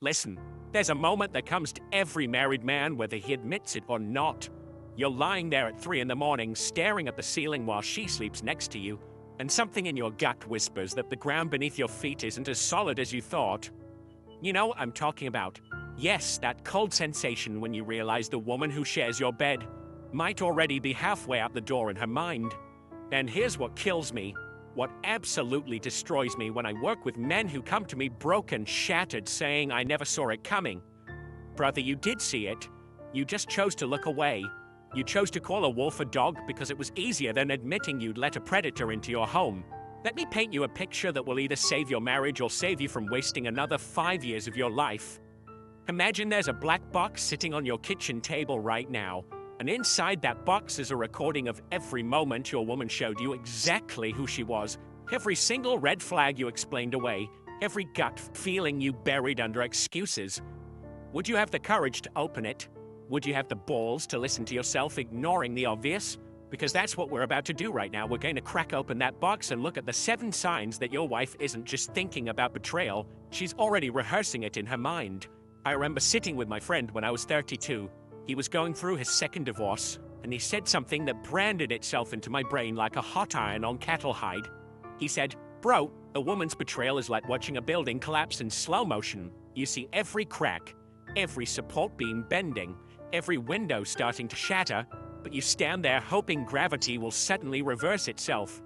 Listen, there's a moment that comes to every married man whether he admits it or not. You're lying there at 3 in the morning, staring at the ceiling while she sleeps next to you, and something in your gut whispers that the ground beneath your feet isn't as solid as you thought. You know what I'm talking about. Yes, that cold sensation when you realize the woman who shares your bed might already be halfway out the door in her mind. And here's what kills me. What absolutely destroys me when I work with men who come to me broken, shattered, saying I never saw it coming. Brother, you did see it. You just chose to look away. You chose to call a wolf a dog because it was easier than admitting you'd let a predator into your home. Let me paint you a picture that will either save your marriage or save you from wasting another 5 years of your life. Imagine there's a black box sitting on your kitchen table right now, and inside that box is a recording of every moment your woman showed you exactly who she was, every single red flag you explained away, every gut feeling you buried under excuses. Would you have the courage to open it? Would you have the balls to listen to yourself ignoring the obvious? Because that's what we're about to do right now. We're going to crack open that box and look at the 7 signs that your wife isn't just thinking about betrayal, she's already rehearsing it in her mind. I remember sitting with my friend when I was 32. He was going through his second divorce, and he said something that branded itself into my brain like a hot iron on cattle hide. He said, "Bro, a woman's betrayal is like watching a building collapse in slow motion. You see every crack, every support beam bending, every window starting to shatter, but you stand there hoping gravity will suddenly reverse itself."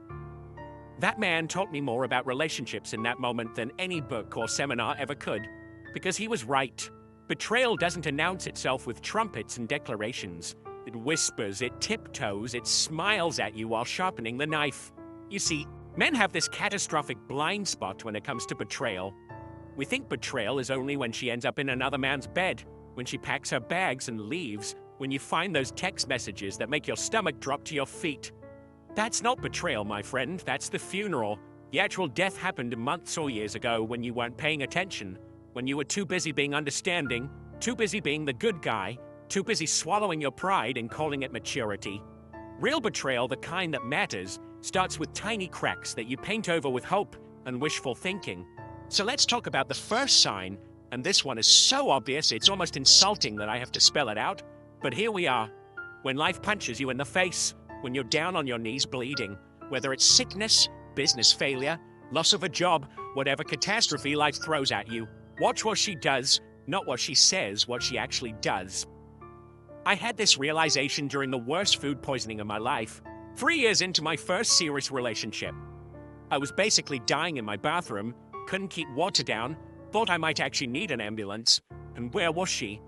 That man taught me more about relationships in that moment than any book or seminar ever could, because he was right. Betrayal doesn't announce itself with trumpets and declarations. It whispers, it tiptoes, it smiles at you while sharpening the knife. You see, men have this catastrophic blind spot when it comes to betrayal. We think betrayal is only when she ends up in another man's bed, when she packs her bags and leaves, when you find those text messages that make your stomach drop to your feet. That's not betrayal, my friend. That's the funeral. The actual death happened months or years ago when you weren't paying attention, when you were too busy being understanding, too busy being the good guy, too busy swallowing your pride and calling it maturity. Real betrayal, the kind that matters, starts with tiny cracks that you paint over with hope and wishful thinking. So let's talk about the first sign, and this one is so obvious it's almost insulting that I have to spell it out. But here we are. When life punches you in the face, when you're down on your knees bleeding, whether it's sickness, business failure, loss of a job, whatever catastrophe life throws at you, watch what she does, not what she says, what she actually does. I had this realization during the worst food poisoning of my life, 3 years into my first serious relationship. I was basically dying in my bathroom, couldn't keep water down, thought I might actually need an ambulance, and where was she?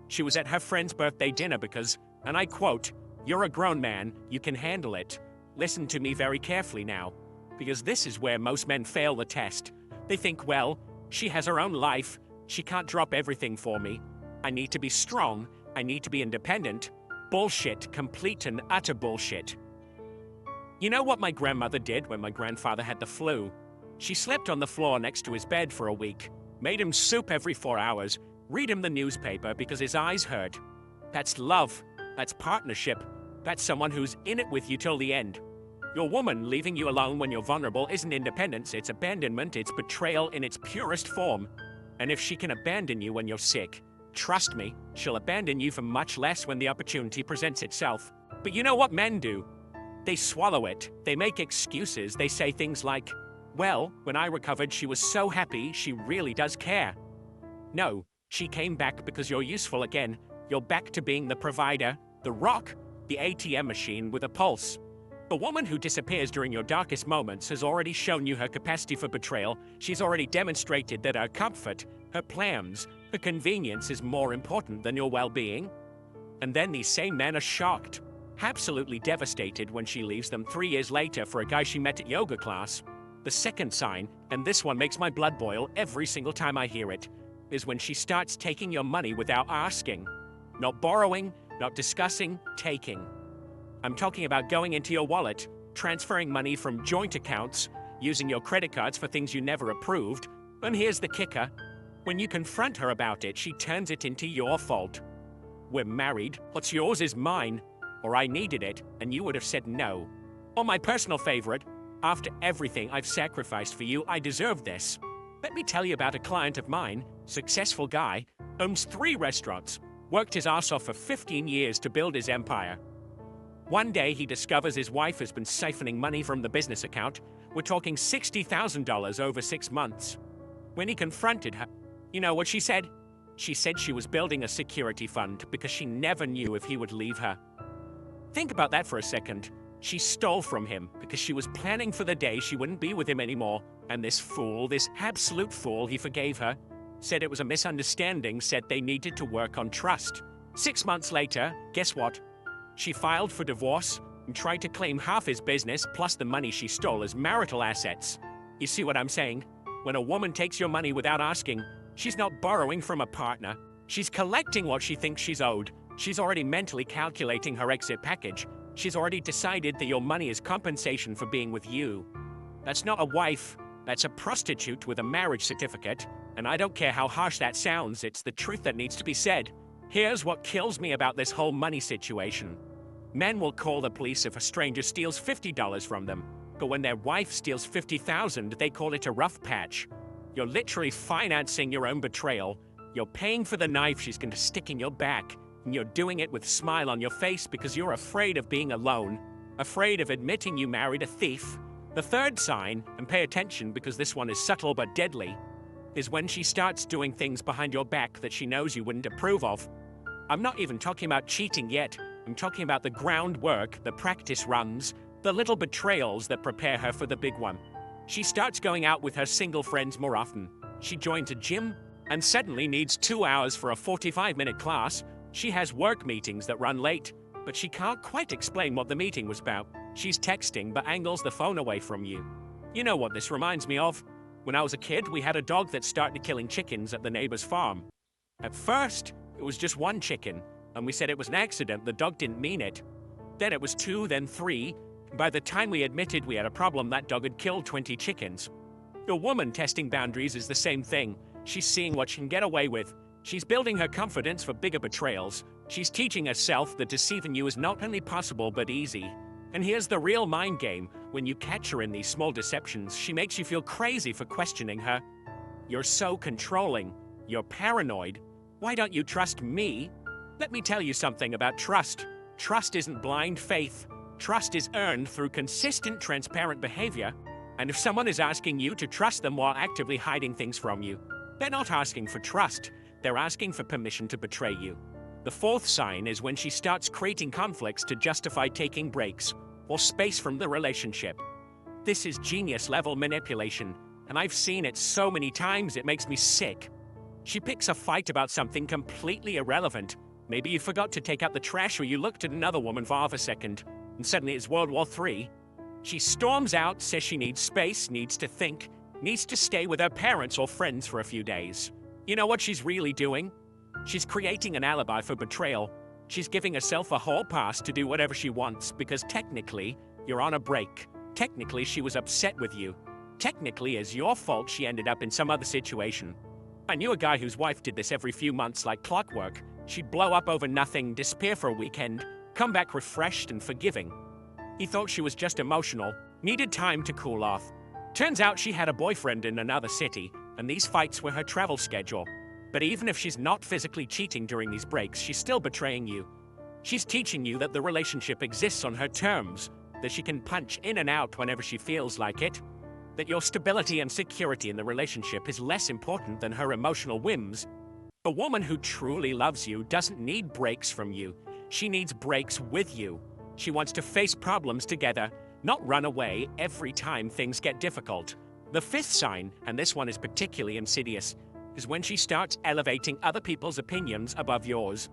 She was at her friend's birthday dinner because, and I quote, "You're a grown man, you can handle it. Listen to me very carefully now, because this is where most men fail the test. They think, well, she has her own life, she can't drop everything for me. I need to be strong, I need to be independent." Bullshit, complete and utter bullshit. You know what my grandmother did when my grandfather had the flu? She slept on the floor next to his bed for a week, made him soup every 4 hours, read him the newspaper because his eyes hurt. That's love. That's partnership. That's someone who's in it with you till the end. Your woman leaving you alone when you're vulnerable isn't independence, it's abandonment, it's betrayal in its purest form. And if she can abandon you when you're sick, trust me, she'll abandon you for much less when the opportunity presents itself. But you know what men do? They swallow it. They make excuses. They say things like, "Well, when I recovered, she was so happy, she really does care." No. She came back because you're useful again. You're back to being the provider, the rock, the ATM machine with a pulse. The woman who disappears during your darkest moments has already shown you her capacity for betrayal. She's already demonstrated that her comfort, her plans, her convenience is more important than your well-being. And then these same men are shocked, absolutely devastated when she leaves them 3 years later for a guy she met at yoga class. The second sign, and this one makes my blood boil every single time I hear it, is when she starts taking your money without asking. Not borrowing, not discussing, taking. I'm talking about going into your wallet, transferring money from joint accounts, using your credit cards for things you never approved. And here's the kicker. When you confront her about it, she turns it into your fault. "We're married. What's yours is mine." Or "I needed it, and you would have said no." Or my personal favorite, "After everything I've sacrificed for you, I deserve this." Let me tell you about a client of mine, successful guy, owns 3 restaurants, worked his ass off for 15 years to build his empire. One day he discovers his wife has been siphoning money from the business account. We're talking $60,000 over 6 months. When he confronted her, you know what she said? She said she was building a security fund because she never knew if he would leave her. Think about that for a second. She stole from him because she was planning for the day she wouldn't be with him anymore. And this fool, this absolute fool, he forgave her, said it was a misunderstanding, said they needed to work on trust. 6 months later, guess what? She filed for divorce and tried to claim half his business plus the money she stole as marital assets. You see what I'm saying? When a woman takes your money without asking, she's not borrowing from a partner. She's collecting what she thinks she's owed. She's already mentally calculating her exit package. She's already decided that your money is compensation for being with you. That's not a wife. That's a prostitute with a marriage certificate. And I don't care how harsh that sounds, it's the truth that needs to be said. Here's what kills me about this whole money situation. Men will call the police if a stranger steals $50 from them. But when their wife steals $50,000, they call it a rough patch. You're literally financing your own betrayal. You're paying for the knife she's going to stick in your back. And you're doing it with a smile on your face because you're afraid of being alone. Afraid of admitting you married a thief. The third sign, and pay attention because this one is subtle but deadly, is when she starts doing things behind your back that she knows you wouldn't approve of. I'm not even talking about cheating yet. I'm talking about the groundwork, the practice runs, the little betrayals that prepare her for the big one. She starts going out with her single friends more often. She joins a gym and suddenly needs 2 hours for a 45-minute class. She has work meetings that run late, but she can't quite explain what the meeting was about. She's texting but angles the phone away from you. You know what this reminds me of? When I was a kid, we had a dog that started killing chickens at the neighbor's farm. At first, it was just 1 chicken, and we said it was an accident, the dog didn't mean it. Then it was 2, then 3. By the time we admitted we had a problem, that dog had killed 20 chickens. A woman testing boundaries is the same thing. She's seeing what she can get away with. She's building her confidence for bigger betrayals. She's teaching herself that deceiving you is not only possible but easy. And here's the real mind game. When you catch her in these small deceptions, she makes you feel crazy for questioning her. You're so controlling. You're paranoid. Why don't you trust me? Let me tell you something about trust. Trust isn't blind faith. Trust is earned through consistent, transparent behavior. And if someone is asking you to trust them while actively hiding things from you, they're not asking for trust. They're asking for permission to betray you. The fourth sign is when she starts creating conflicts to justify taking breaks or space from the relationship. This is genius-level manipulation, and I've seen it so many times it makes me sick. She picks a fight about something completely irrelevant. Maybe you forgot to take out the trash or you looked at another woman for half a second, and suddenly it's World War III. She storms out, says she needs space, needs to think, needs to stay with her parents or friends for a few days. You know what she's really doing? She's creating an alibi for betrayal. She's giving herself a hall pass to do whatever she wants because technically, you're on a break. Technically, she was upset with you. Technically, it's your fault she ended up in some other situation. I knew a guy whose wife did this every few months like clockwork. She'd blow up over nothing, disappear for a weekend, come back refreshed and forgiving. He thought she was just emotional, needed time to cool off. Turns out she had a boyfriend in another city, and these fights were her travel schedule. But even if she's not physically cheating during these breaks, she's still betraying you. She's teaching you that the relationship exists on her terms, that she can punch in and out whenever she feels like it, that your stability and security in the relationship is less important than her emotional whims. A woman who truly loves you doesn't need breaks from you. She needs breaks with you. She wants to face problems together, not run away every time things get difficult. The fifth sign, and this one is particularly insidious, is when she starts elevating other people's opinions above yours.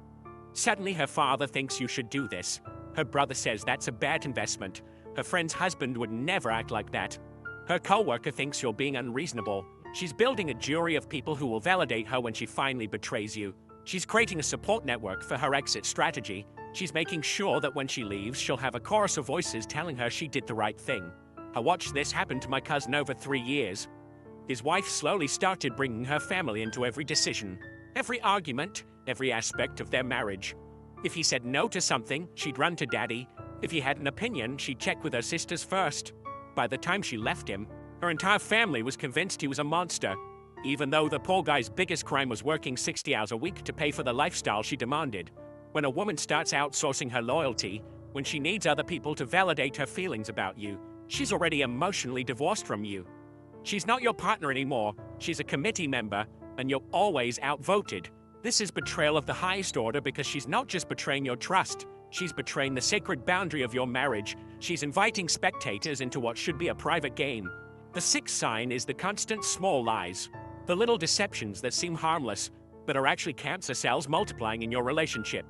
Suddenly her father thinks you should do this. Her brother says that's a bad investment. Her friend's husband would never act like that. Her co-worker thinks you're being unreasonable. She's building a jury of people who will validate her when she finally betrays you. She's creating a support network for her exit strategy. She's making sure that when she leaves, she'll have a chorus of voices telling her she did the right thing. I watched this happen to my cousin over 3 years. His wife slowly started bringing her family into every decision, every argument, every aspect of their marriage. If he said no to something, she'd run to daddy. If he had an opinion, she'd check with her sisters first. By the time she left him, her entire family was convinced he was a monster. even though the poor guy's biggest crime was working 60 hours a week to pay for the lifestyle she demanded. When a woman starts outsourcing her loyalty, when she needs other people to validate her feelings about you, she's already emotionally divorced from you. She's not your partner anymore, she's a committee member, and you're always outvoted. This is betrayal of the highest order because she's not just betraying your trust, she's betraying the sacred boundary of your marriage. She's inviting spectators into what should be a private game. The sixth sign is the constant small lies, the little deceptions that seem harmless, but are actually cancer cells multiplying in your relationship.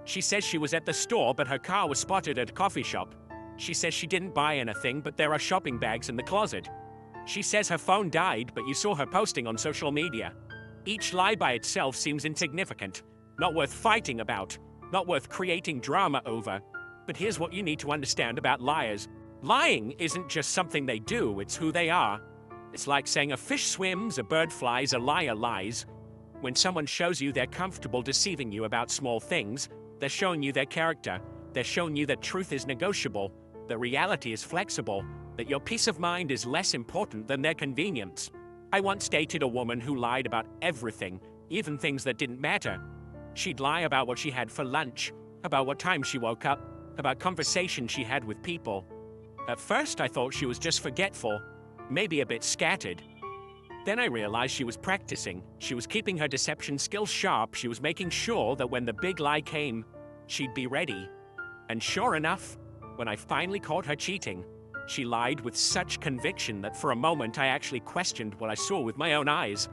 She says she was at the store, but her car was spotted at a coffee shop. She says she didn't buy anything, but there are shopping bags in the closet. She says her phone died, but you saw her posting on social media. Each lie by itself seems insignificant, not worth fighting about, not worth creating drama over. But here's what you need to understand about liars. Lying isn't just something they do, it's who they are. It's like saying a fish swims, a bird flies, a liar lies. When someone shows you they're comfortable deceiving you about small things, they're showing you their character. They're showing you that truth is negotiable, that reality is flexible, that your peace of mind is less important than their convenience. I once dated a woman who lied about everything, even things that didn't matter. She'd lie about what she had for lunch, about what time she woke up, about conversations she had with people. At first, I thought she was just forgetful, maybe a bit scattered. Then I realized she was practicing. She was keeping her deception skills sharp. She was making sure that when the big lie came, she'd be ready. And sure enough, when I finally caught her cheating, she lied with such conviction that for a moment I actually questioned what I saw with my own eyes.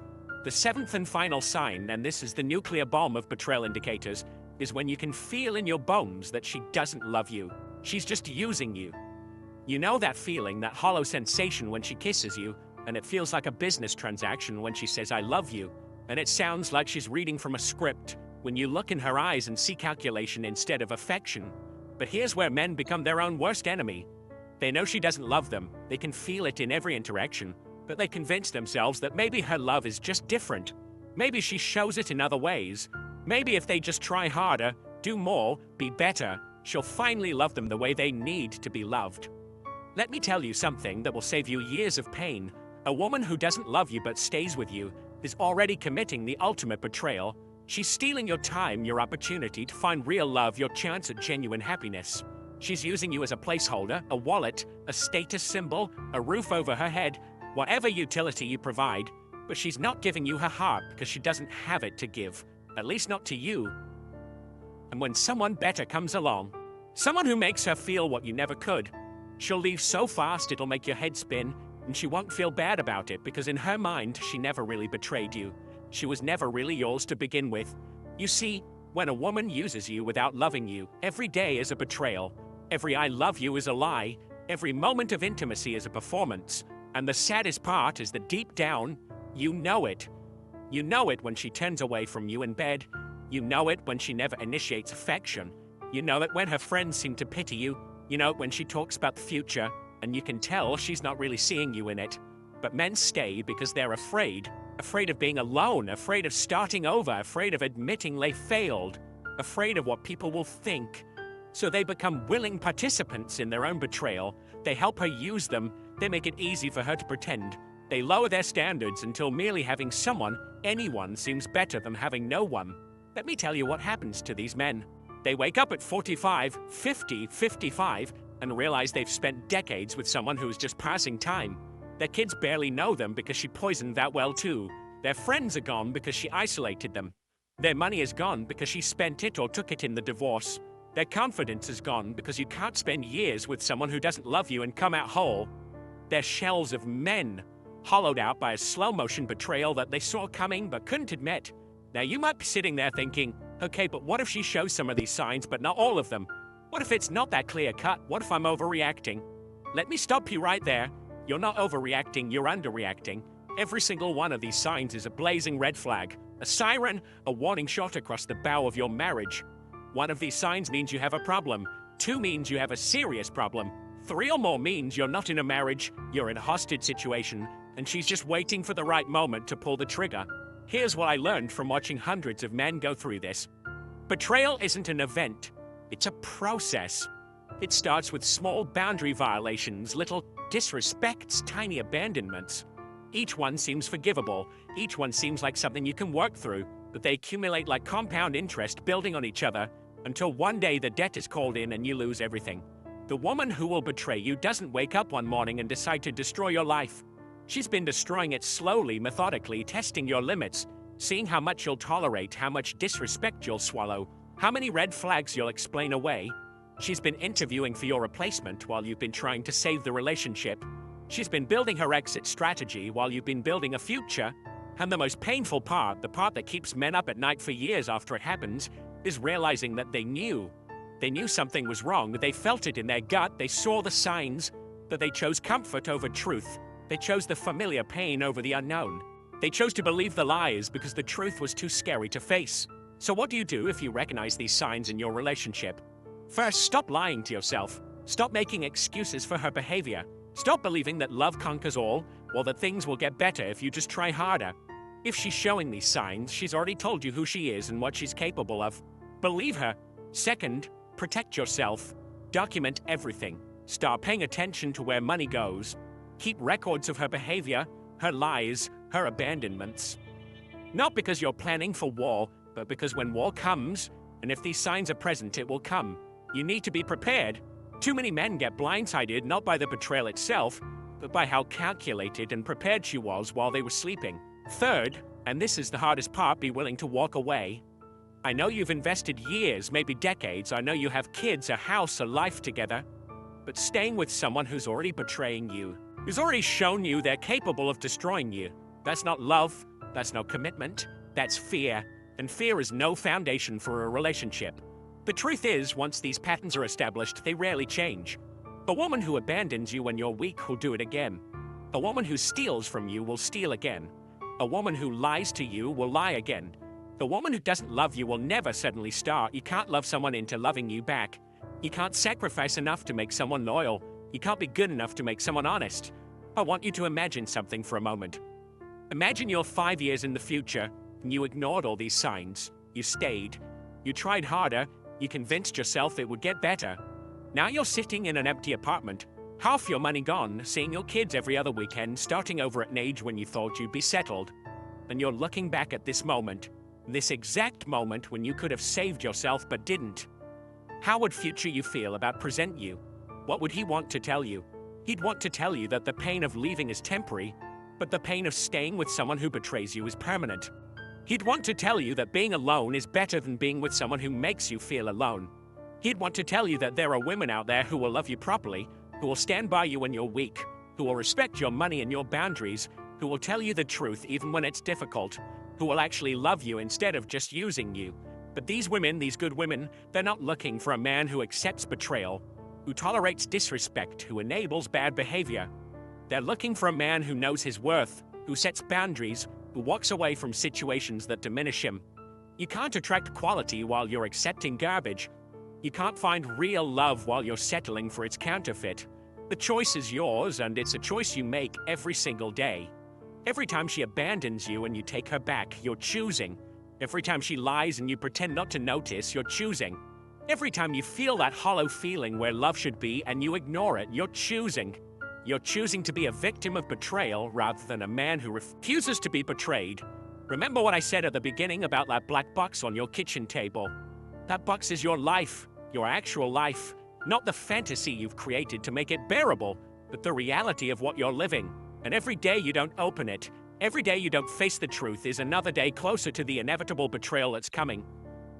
The seventh and final sign, and this is the nuclear bomb of betrayal indicators, is when you can feel in your bones that she doesn't love you. She's just using you. You know that feeling, that hollow sensation when she kisses you, and it feels like a business transaction when she says, "I love you," and it sounds like she's reading from a script, when you look in her eyes and see calculation instead of affection. But here's where men become their own worst enemy. They know she doesn't love them, they can feel it in every interaction, but they convince themselves that maybe her love is just different. Maybe she shows it in other ways. Maybe if they just try harder, do more, be better, she'll finally love them the way they need to be loved. Let me tell you something that will save you years of pain. A woman who doesn't love you but stays with you is already committing the ultimate betrayal. She's stealing your time, your opportunity to find real love, your chance at genuine happiness. She's using you as a placeholder, a wallet, a status symbol, a roof over her head, whatever utility you provide, but she's not giving you her heart because she doesn't have it to give, at least not to you. And when someone better comes along, someone who makes her feel what you never could, she'll leave so fast it'll make your head spin, and she won't feel bad about it because in her mind, she never really betrayed you. She was never really yours to begin with. You see, when a woman uses you without loving you, every day is a betrayal. Every "I love you" is a lie. Every moment of intimacy is a performance. And the saddest part is that deep down, you know it. You know it when she turns away from you in bed. You know it when she never initiates affection. You know it when her friends seem to pity you. You know it when she talks about the future, and you can tell she's not really seeing you in it. But men stay because they're afraid of being alone, afraid of starting over, afraid of admitting they failed, afraid of what people will think. So they become willing participants in their own betrayal. They help her use them. They make it easy for her to pretend. They lower their standards until merely having someone, anyone, seems better than having no one. Let me tell you what happens to these men. They wake up at 45, 50, 55, and realize they've spent decades with someone who's just passing time. Their kids barely know them because she poisoned that well too. Their friends are gone because she isolated them. Their money is gone because she spent it or took it in the divorce. Their confidence is gone because you can't spend years with someone who doesn't love you and come out whole. They're shells of men, hollowed out by a slow-motion betrayal that they saw coming but couldn't admit. Now you might be sitting there thinking, okay, but what if she shows some of these signs but not all of them? What if it's not that clear-cut? What if I'm overreacting? Let me stop you right there. You're not overreacting, you're underreacting. Every single one of these signs is a blazing red flag, a siren, a warning shot across the bow of your marriage. One of these signs means you have a problem. 2 means you have a serious problem. 3 or more means you're not in a marriage, you're in a hostage situation, and she's just waiting for the right moment to pull the trigger. Here's what I learned from watching hundreds of men go through this. Betrayal isn't an event, it's a process. It starts with small boundary violations, little disrespects, tiny abandonments. Each one seems forgivable, each one seems like something you can work through, but they accumulate like compound interest building on each other until one day the debt is called in and you lose everything. The woman who will betray you doesn't wake up one morning and decide to destroy your life. She's been destroying it slowly, methodically, testing your limits, seeing how much you'll tolerate, how much disrespect you'll swallow, how many red flags you'll explain away. She's been interviewing for your replacement while you've been trying to save the relationship. She's been building her exit strategy while you've been building a future. And the most painful part, the part that keeps men up at night for years after it happens, is realizing that they knew. They knew something was wrong, they felt it in their gut, they saw the signs, but they chose comfort over truth. They chose the familiar pain over the unknown. They chose to believe the lies because the truth was too scary to face. So what do you do if you recognize these signs in your relationship? First, stop lying to yourself. Stop making excuses for her behavior. Stop believing that love conquers all, or that things will get better if you just try harder. If she's showing these signs, she's already told you who she is and what she's capable of. Believe her. Second, protect yourself. Document everything. Start paying attention to where money goes. Keep records of her behavior, her lies, her abandonments. Not because you're planning for war, but because when war comes, and if these signs are present, it will come. You need to be prepared. Too many men get blindsided not by the betrayal itself, but by how calculated and prepared she was while they were sleeping. Third, and this is the hardest part, be willing to walk away. I know you've invested years, maybe decades. I know you have kids, a house, a life together. But staying with someone who's already betraying you, who's already shown you they're capable of destroying you, that's not love, that's no commitment, that's fear. And fear is no foundation for a relationship. The truth is, once these patterns are established, they rarely change. A woman who abandons you when you're weak will do it again. A woman who steals from you will steal again. A woman who lies to you will lie again. The woman who doesn't love you will never suddenly start. You can't love someone into loving you back. You can't sacrifice enough to make someone loyal. You can't be good enough to make someone honest. I want you to imagine something for a moment. Imagine you're 5 years in the future, and you ignored all these signs. You stayed. You tried harder. You convinced yourself it would get better. Now you're sitting in an empty apartment, half your money gone, seeing your kids every other weekend, starting over at an age when you thought you'd be settled. And you're looking back at this moment, this exact moment when you could have saved yourself but didn't. How would future you feel about present you? What would he want to tell you? He'd want to tell you that the pain of leaving is temporary, but the pain of staying with someone who betrays you is permanent. He'd want to tell you that being alone is better than being with someone who makes you feel alone. He'd want to tell you that there are women out there who will love you properly, who will stand by you when you're weak, who will respect your money and your boundaries, who will tell you the truth even when it's difficult, who will actually love you instead of just using you. But these women, these good women, they're not looking for a man who accepts betrayal, who tolerates disrespect, who enables bad behavior. They're looking for a man who knows his worth, who sets boundaries, who walks away from situations that diminish him. You can't attract quality while you're accepting garbage. You can't find real love while you're settling for its counterfeit. The choice is yours, and it's a choice you make every single day. Every time she abandons you and you take her back, you're choosing. Every time she lies and you pretend not to notice, you're choosing. Every time you feel that hollow feeling where love should be and you ignore it, you're choosing. You're choosing to be a victim of betrayal rather than a man who refuses to be betrayed. Remember what I said at the beginning about that black box on your kitchen table? That box is your life, your actual life, not the fantasy you've created to make it bearable, but the reality of what you're living. And every day you don't open it, every day you don't face the truth is another day closer to the inevitable betrayal that's coming.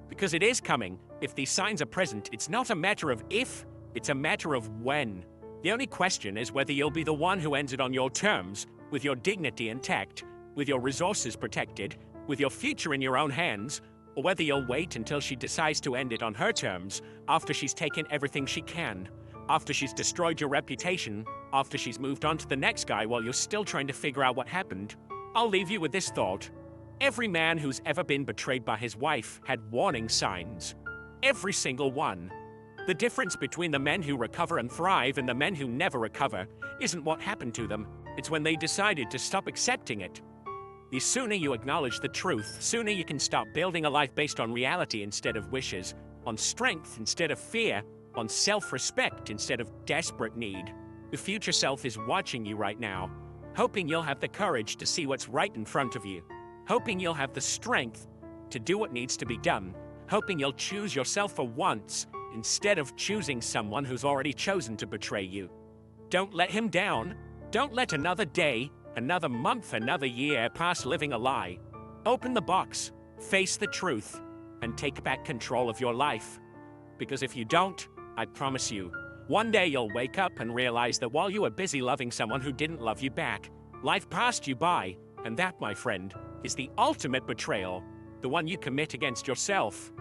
Because it is coming. If these signs are present, it's not a matter of if, it's a matter of when. The only question is whether you'll be the one who ends it on your terms, with your dignity intact, with your resources protected, with your future in your own hands, or whether you'll wait until she decides to end it on her terms, after she's taken everything she can, after she's destroyed your reputation, after she's moved on to the next guy while you're still trying to figure out what happened. I'll leave you with this thought. Every man who's ever been betrayed by his wife had warning signs. Every single one. The difference between the men who recover and thrive and the men who never recover isn't what happened to them. It's when they decided to stop accepting it. The sooner you acknowledge the truth, sooner you can start building a life based on reality instead of wishes, on strength instead of fear, on self-respect instead of desperate need. The future self is watching you right now. hoping you'll have the courage to see what's right in front of you, hoping you'll have the strength to do what needs to be done, hoping you'll choose yourself for once instead of choosing someone who's already chosen to betray you. Don't let him down. Don't let another day, another month, another year pass living a lie. Open the box, face the truth, and take back control of your life. Because if you don't, I promise you, one day you'll wake up and realize that while you were busy loving someone who didn't love you back, life passed you by, and that, my friend, is the ultimate betrayal, the one you commit against yourself.